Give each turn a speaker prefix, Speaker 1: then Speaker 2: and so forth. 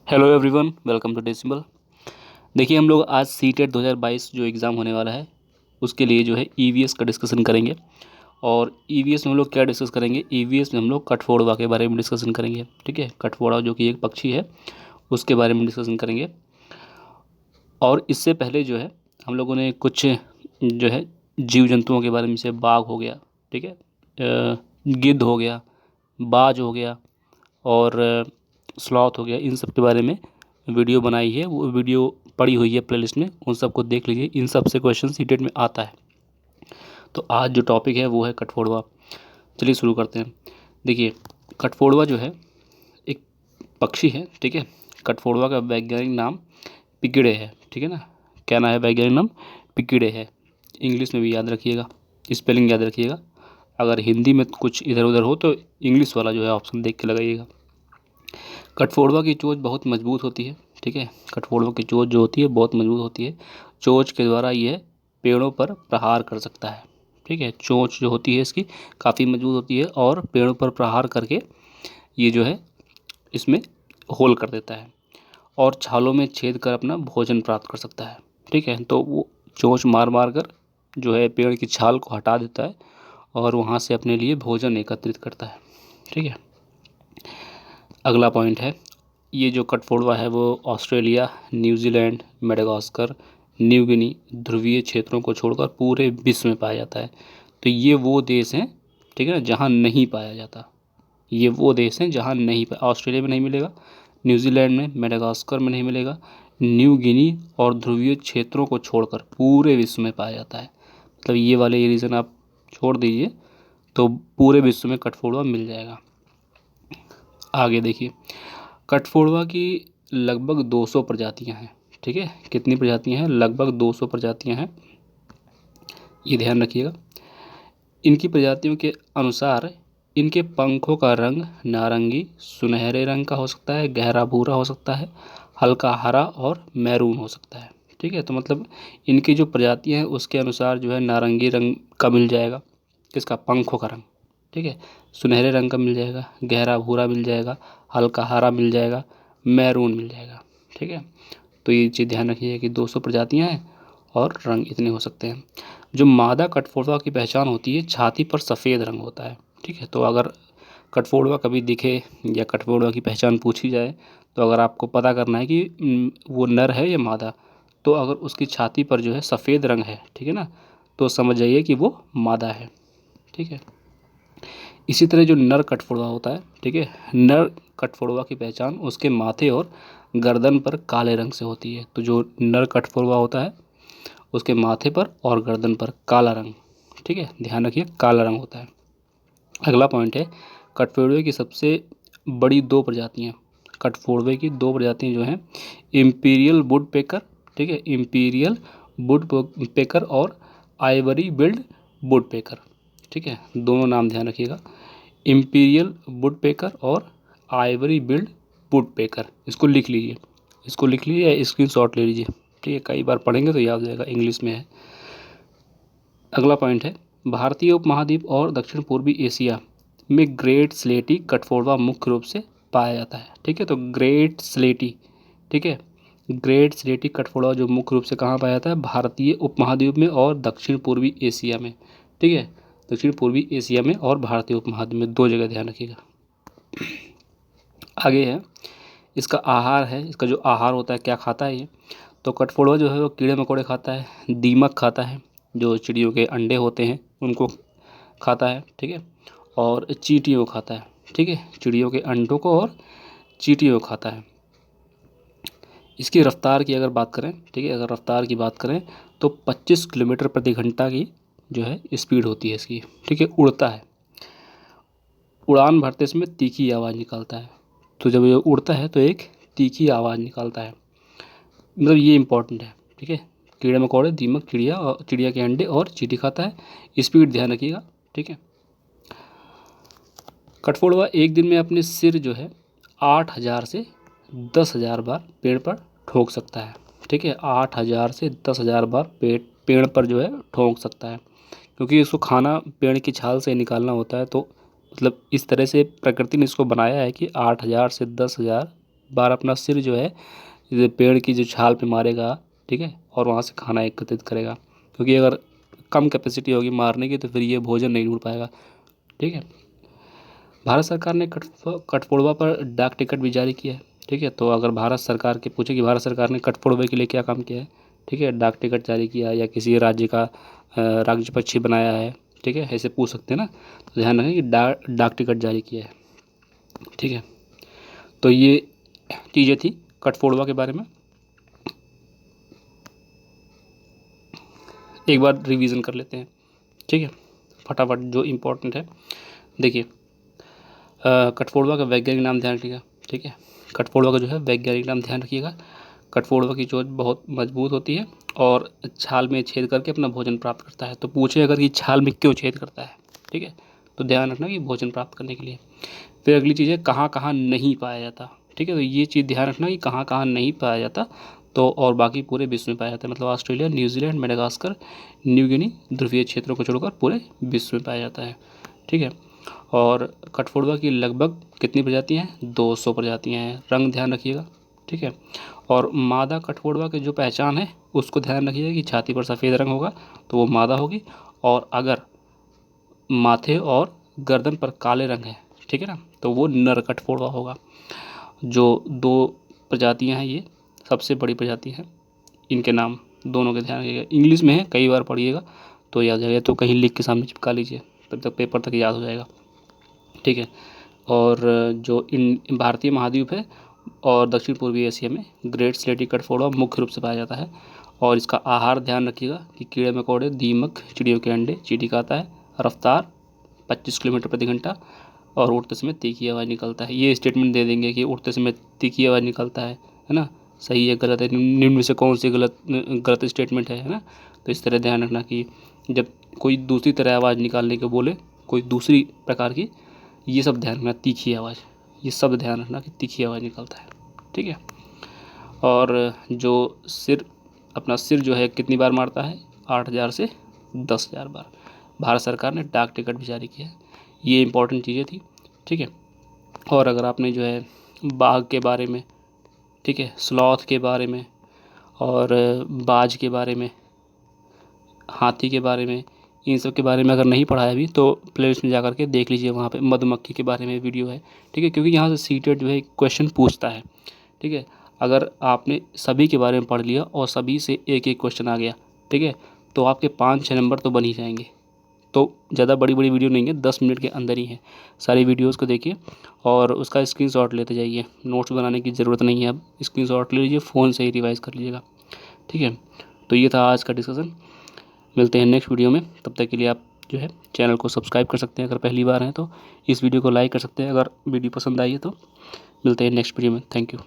Speaker 1: Hello everyone, welcome to decimal. देखिए, हम लोग आज सीटेट 2022 जो एग्ज़ाम होने वाला है उसके लिए जो है ईवीएस का डिस्कशन करेंगे। और ईवीएस में हम लोग क्या डिस्कस करेंगे, ईवीएस में हम लोग कठफोड़वा के बारे में डिस्कशन करेंगे। ठीक है, कठफोड़ा जो कि एक पक्षी है उसके बारे में डिस्कशन करेंगे। और इससे पहले जो है हम लोगों ने कुछ जो है जीव जंतुओं के बारे में, जैसे बाघ हो गया, ठीक है, गिद्ध हो गया, बाज हो गया और स्लॉथ हो गया, इन सब के बारे में वीडियो बनाई है। वो वीडियो पड़ी हुई है प्लेलिस्ट में, उन सबको देख लीजिए। इन सब से क्वेश्चन सीटेट में आता है। तो आज जो टॉपिक है वो है कठफोड़वा। चलिए शुरू करते हैं। देखिए, कठफोड़वा जो है एक पक्षी है। ठीक है, कठफोड़वा का वैज्ञानिक नाम पिकिडे है। ठीक है ना, क्या नाम है वैज्ञानिक नाम? पिकिडे है। इंग्लिश में भी याद रखिएगा, स्पेलिंग याद रखिएगा। अगर हिंदी में कुछ इधर उधर हो तो इंग्लिश वाला जो है ऑप्शन देख के लगाइएगा। कठफोड़वा की चोंच बहुत मजबूत होती है। ठीक है, कठफोड़वा की चोंच जो होती है बहुत मजबूत होती है। चोंच के द्वारा यह पेड़ों पर प्रहार कर सकता है। ठीक है, चोंच जो होती है इसकी काफ़ी मजबूत होती है और पेड़ों पर प्रहार करके ये जो है इसमें होल कर देता है और छालों में छेद कर अपना भोजन प्राप्त कर सकता है। ठीक है, तो वो चोंच मार मार कर जो है पेड़ की छाल को हटा देता है और वहाँ से अपने लिए भोजन एकत्रित करता है। ठीक है, अगला पॉइंट है, ये जो कठफोड़वा है वो Australia, New Zealand, Madagascar, New Guinea ध्रुवीय क्षेत्रों को छोड़कर पूरे विश्व में पाया जाता है। तो ये वो देश हैं, ठीक है ना, जहाँ नहीं पाया जाता। ये वो देश हैं जहाँ नहीं पाया। ऑस्ट्रेलिया में नहीं मिलेगा, न्यूजीलैंड में, मेडागास्कर में नहीं मिलेगा, न्यू गिनी और ध्रुवीय क्षेत्रों को छोड़कर पूरे विश्व में पाया जाता है। मतलब ये वाले ये रीज़न आप छोड़ दीजिए तो पूरे विश्व में कठफोड़वा मिल जाएगा। आगे देखिए, कठफोड़वा की लगभग 200 प्रजातियां हैं। ठीक है, कितनी प्रजातियां हैं? लगभग 200 प्रजातियां हैं, ये ध्यान रखिएगा। इनकी प्रजातियों के अनुसार इनके पंखों का रंग नारंगी, सुनहरे रंग का हो सकता है, गहरा भूरा हो सकता है, हल्का हरा और मैरून हो सकता है। ठीक है, तो मतलब इनकी जो प्रजातियां हैं उसके अनुसार जो है नारंगी रंग का मिल जाएगा, किसका? पंखों का रंग। ठीक है, सुनहरे रंग का मिल जाएगा, गहरा भूरा मिल जाएगा, हल्का हरा मिल जाएगा, मैरून मिल जाएगा। ठीक है, तो ये चीज़ ध्यान रखिए कि 200 प्रजातियां हैं और रंग इतने हो सकते हैं। जो मादा कठफोड़वा की पहचान होती है, छाती पर सफ़ेद रंग होता है। ठीक है, तो अगर कठफोड़वा कभी दिखे या कठफोड़वा की पहचान पूछी जाए तो अगर आपको पता करना है कि वो नर है या मादा, तो अगर उसकी छाती पर जो है सफ़ेद रंग है, ठीक है ना, तो समझ जाइए कि वो मादा है। ठीक है, इसी तरह जो नर कठफोड़वा होता है, ठीक है, नर कठफोड़वा की पहचान उसके माथे और गर्दन पर काले रंग से होती है। तो जो नर कठफोड़वा होता है उसके माथे पर और गर्दन पर काला रंग, ठीक है, ध्यान रखिए काला रंग होता है। अगला पॉइंट है, कठफोड़वे की सबसे बड़ी 2 प्रजातियाँ, कठफोड़वे की 2 प्रजातियाँ जो हैं, इम्पीरियल वुड पेकर, ठीक है, इम्पीरियल वुड पेकर और आइवरी बिल्ड वुड पेकर। ठीक है, दोनों नाम ध्यान रखिएगा, इम्पीरियल वुड पेकर और आइवरी बिल्ड वुड पेकर। इसको लिख लीजिए, इसको लिख लीजिए या स्क्रीनशॉट ले लीजिए। ठीक है, कई बार पढ़ेंगे तो याद हो जाएगा, इंग्लिश में है। अगला पॉइंट है, भारतीय उपमहाद्वीप और दक्षिण पूर्वी एशिया में ग्रेट स्लेटी कठफोड़वा मुख्य रूप से पाया जाता है। ठीक है, तो ग्रेट स्लेटी, ठीक है, ग्रेट स्लेटी कठफोड़वा जो मुख्य रूप से कहाँ पाया जाता है? भारतीय उपमहाद्वीप में और दक्षिण पूर्वी एशिया में। ठीक है, दक्षिण पूर्वी एशिया में और भारतीय उपमहाद्वीप में, 2 जगह ध्यान रखिएगा। आगे है, इसका आहार है, इसका जो आहार होता है क्या खाता है ये? तो कठफोड़वा जो है वो कीड़े मकोड़े खाता है, दीमक खाता है, जो चिड़ियों के अंडे होते हैं उनको खाता है। ठीक है, और चींटियों को खाता है। ठीक है, चिड़ियों के अंडों को और चींटियों को खाता है। इसकी रफ्तार की अगर बात करें, ठीक है, अगर रफ्तार की बात करें तो 25 किलोमीटर प्रति घंटा की जो है स्पीड होती है इसकी। ठीक है, उड़ता है, उड़ान भरते समय तीखी आवाज़ निकालता है। तो जब ये उड़ता है तो एक तीखी आवाज़ निकालता है, मतलब ये इंपॉर्टेंट है। ठीक है, कीड़े मकोड़े, दीमक, चिड़िया और चिड़िया के अंडे और चींटी खाता है। स्पीड ध्यान रखिएगा। ठीक है, कठफोड़वा एक दिन में अपने सिर जो है 8,000 से 10,000 बार पेड़ पर ठोक सकता है। ठीक है, 8,000 से 10,000 बार पेड़ पर जो है ठोक सकता है, क्योंकि इसको खाना पेड़ की छाल से निकालना होता है। तो मतलब इस तरह से प्रकृति ने इसको बनाया है कि 8,000 से 10,000 बार अपना सिर जो है ये पेड़ की जो छाल पे मारेगा, ठीक है, और वहाँ से खाना एकत्रित करेगा, क्योंकि अगर कम कैपेसिटी होगी मारने की तो फिर ये भोजन नहीं ढूंढ पाएगा, ठीक है। भारत सरकार ने कठफोड़वा पर डाक टिकट भी जारी किया है, ठीक है। तो अगर भारत सरकार के पूछे कि भारत सरकार ने कठफोड़वे के लिए क्या काम किया है, ठीक है, डाक टिकट जारी किया या किसी राज्य का राज्य पक्षी बनाया है, ठीक है, ऐसे पूछ सकते हैं ना। तो ध्यान रखें कि डाक टिकट जारी किया है, ठीक है। तो ये चीज़ें थी कठफोड़वा के बारे में। एक बार रिवीजन कर लेते हैं, ठीक है, फटाफट जो इम्पोर्टेंट है। देखिए कठफोड़वा का वैज्ञानिक नाम ध्यान रखिएगा, ठीक है। कठफोड़वा का जो है वैज्ञानिक नाम ध्यान रखिएगा। कठफोड़वा की चोंच बहुत मजबूत होती है और छाल में छेद करके अपना भोजन प्राप्त करता है। तो पूछे अगर कि छाल में क्यों छेद करता है, ठीक है, तो ध्यान रखना कि भोजन प्राप्त करने के लिए। फिर अगली चीज़ है कहाँ कहाँ नहीं पाया जाता, ठीक है। तो ये चीज़ ध्यान रखना कि कहाँ कहाँ नहीं पाया जाता, तो और बाकी पूरे विश्व में पाया जाता है। मतलब Australia, New Zealand, Madagascar, New Guinea, ध्रुवीय क्षेत्रों को छोड़कर पूरे विश्व में पाया जाता है, ठीक है। और कठफोड़वा की लगभग कितनी प्रजातियाँ हैं? 200 प्रजातियाँ हैं। रंग ध्यान रखिएगा, ठीक है। और मादा कठफोड़वा की जो पहचान है उसको ध्यान रखिएगा कि छाती पर सफ़ेद रंग होगा तो वो मादा होगी, और अगर माथे और गर्दन पर काले रंग है, ठीक है ना, तो वो नर कठफोड़वा होगा। जो 2 प्रजातियां हैं ये सबसे बड़ी प्रजाति हैं, इनके नाम दोनों के ध्यान रखिएगा। इंग्लिश में है, कई बार पढ़िएगा तो याद जाएगा, तो कहीं लिख के सामने चिपका लीजिए, तब तक पेपर तक याद हो जाएगा, ठीक है। और जो इन भारतीय महाद्वीप है और दक्षिण पूर्वी एशिया में ग्रेट स्लेटी कठफोड़वा मुख्य रूप से पाया जाता है। और इसका आहार ध्यान रखिएगा कि कीड़े मकोड़े, दीमक, चिड़ियों के अंडे, चींटी खाता है। रफ्तार 25 किलोमीटर प्रति घंटा और उड़ते समय तीखी आवाज़ निकलता है। ये स्टेटमेंट दे देंगे कि उड़ते समय तीखी आवाज़ निकलता है ना, सही है गलत है, निम्न में से कौन सी गलत स्टेटमेंट है ना। तो इस तरह ध्यान रखना कि जब कोई दूसरी तरह आवाज़ निकालने को बोले, कोई दूसरी प्रकार की, ये सब ध्यान रखना, तीखी आवाज़, ये सब ध्यान रखना कि तीखी आवाज़ निकलता है, ठीक है। और जो अपना सिर जो है कितनी बार मारता है? 8,000 से 10,000 बार। भारत सरकार ने डाक टिकट भी जारी किया है। ये इंपॉर्टेंट चीज़ें थी, ठीक है। और अगर आपने जो है बाघ के बारे में, ठीक है, स्लॉथ के बारे में और बाज के बारे में, हाथी के बारे में, इन सब के बारे में अगर नहीं पढ़ा है अभी तो प्लेलिस्ट में जा कर के देख लीजिए, वहाँ पे मधुमक्खी के बारे में वीडियो है, ठीक है। क्योंकि यहाँ से सीटेट जो है क्वेश्चन पूछता है, ठीक है। अगर आपने सभी के बारे में पढ़ लिया और सभी से एक एक क्वेश्चन आ गया, ठीक है, तो आपके 5-6 नंबर तो बन ही जाएंगे। तो ज़्यादा बड़ी बड़ी वीडियो नहीं है, 10 मिनट के अंदर ही है। सारी वीडियोज़ को देखिए और उसका स्क्रीनशॉट लेते जाइए, नोट्स बनाने की ज़रूरत नहीं है, अब स्क्रीनशॉट ले लीजिए, फ़ोन से ही रिवाइज़ कर लीजिएगा, ठीक है। तो ये था आज का डिस्कशन। मिलते हैं नेक्स्ट वीडियो में, तब तक के लिए आप जो है चैनल को सब्सक्राइब कर सकते हैं अगर पहली बार हैं तो, इस वीडियो को लाइक कर सकते हैं अगर वीडियो पसंद आई है तो। मिलते हैं नेक्स्ट वीडियो में, थैंक यू।